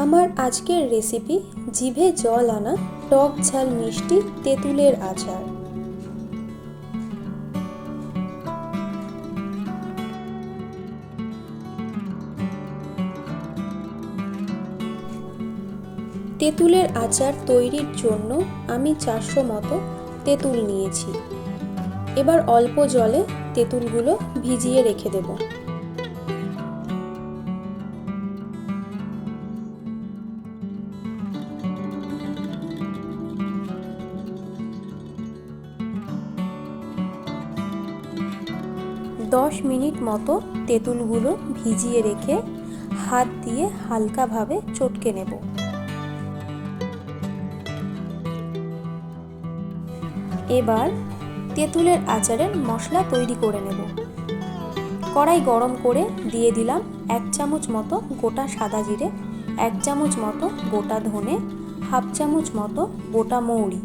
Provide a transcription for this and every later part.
আমার আজকের রেসিপি জিভে জল আনা টক ঝাল মিষ্টি তেঁতুলের আচার। তেঁতুলের আচার তৈরির জন্য আমি 400 মতো তেঁতুল নিয়েছি। এবার অল্প জলে তেঁতুলগুলো ভিজিয়ে রেখে দেব। দশ মিনিট মতো তেঁতুলগুলো ভিজিয়ে রেখে হাত দিয়ে হালকাভাবে চটকে নেব। এবার তেঁতুলের আচারের মশলা তৈরি করে নেব। কড়াই গরম করে দিয়ে দিলাম 1 চামচ মতো গোটা সাদা জিরে, 1 চামচ মতো গোটা ধনে, হাফ চামচ মতো গোটা মৌরি,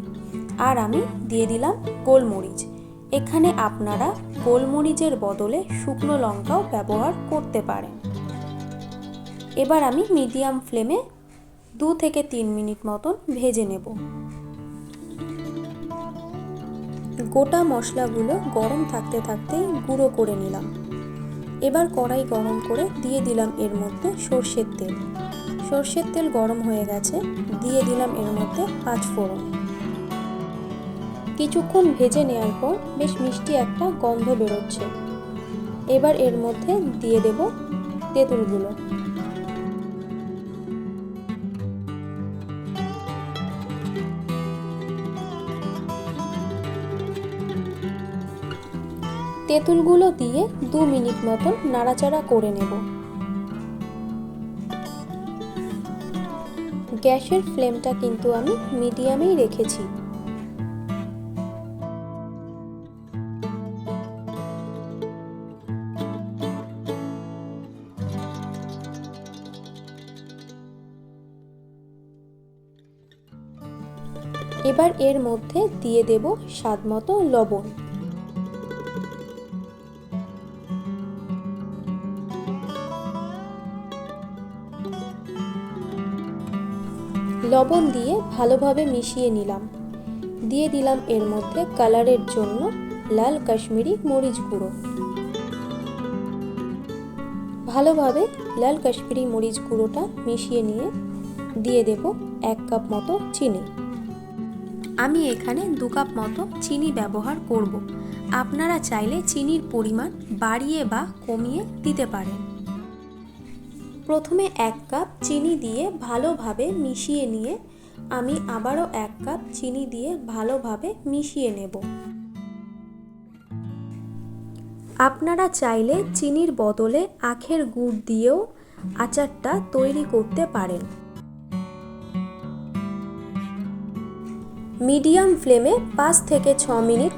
আর আমি দিয়ে দিলাম গোলমরিচ। এখানে আপনারা গোলমরিচের বদলে শুকনো লঙ্কাও ব্যবহার করতে পারেন। এবার আমি মিডিয়াম ফ্লেমে 2 থেকে 3 মিনিট মতন ভেজে নেব। গোটা মশলাগুলো গরম থাকতে থাকতেই গুঁড়ো করে নিলাম। এবার কড়াই গরম করে দিয়ে দিলাম এর মধ্যে সর্ষের তেল। সর্ষের তেল গরম হয়ে গেছে, দিয়ে দিলাম এর মধ্যে 5 ফোড়ন। কিছুক্ষণ ভেজে নেওয়ার পর বেশ মিষ্টি একটা গন্ধ বেরোচ্ছে। এবার এর মধ্যে দিয়ে দেব তেঁতুলগুলো। তেঁতুলগুলো দিয়ে 2 মিনিট মতন নাড়াচাড়া করে নেব। গ্যাসের ফ্লেমটা কিন্তু আমি মিডিয়ামেই রেখেছি। এবার এর মধ্যে দিয়ে দেব স্বাদমতো লবণ। লবণ দিয়ে ভালোভাবে মিশিয়ে নিলাম। দিয়ে দিলাম এর মধ্যে কালারের জন্য লাল কাশ্মীরি মরিচ গুঁড়ো। ভালোভাবে লাল কাশ্মীরি মরিচ গুঁড়োটা মিশিয়ে নিয়ে দিয়ে দেব 1 কাপ মতো চিনি। আমি এখানে 2 কাপ মতো চিনি ব্যবহার করব। আপনারা চাইলে চিনির পরিমাণ বাড়িয়ে বা কমিয়ে দিতে পারেন। প্রথমে 1 কাপ চিনি দিয়ে ভালোভাবে মিশিয়ে নিয়ে আমি আবারও 1 কাপ চিনি দিয়ে ভালোভাবে মিশিয়ে নেব। আপনারা চাইলে চিনির বদলে আখের গুড় দিয়েও আচারটা তৈরি করতে পারেন। মিডিয়াম ফ্লেমে 5 থেকে 6 মিনিট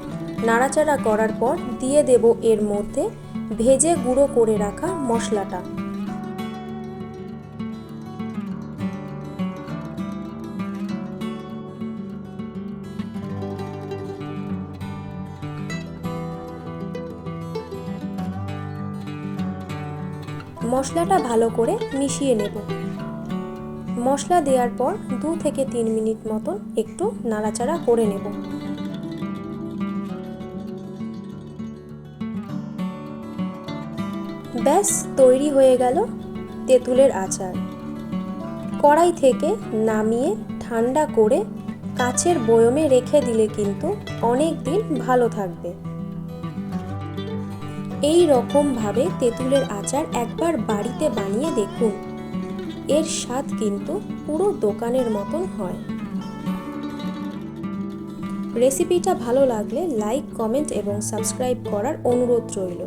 নাড়াচাড়া করার পর দিয়ে দেব এর মধ্যে ভেজে গুঁড়ো করে রাখা মশলাটা। মশলাটা ভালো করে মিশিয়ে নেব। মশলা দেওয়ার পর 2 থেকে 3 মিনিট মতন একটু নাড়াচাড়া করে নেব। ব্যাস তৈরি হয়ে গেল তেঁতুলের আচার। কড়াই থেকে নামিয়ে ঠান্ডা করে কাচের বয়মে রেখে দিলে কিন্তু অনেক দিন ভালো থাকবে। এই রকমভাবে তেঁতুলের আচার একবার বাড়িতে বানিয়ে দেখুন। এর স্বাদ কিন্তু পুরো দোকানের মতন হয়। রেসিপিটা ভালো লাগলে লাইক, কমেন্ট এবং সাবস্ক্রাইব করার অনুরোধ রইল।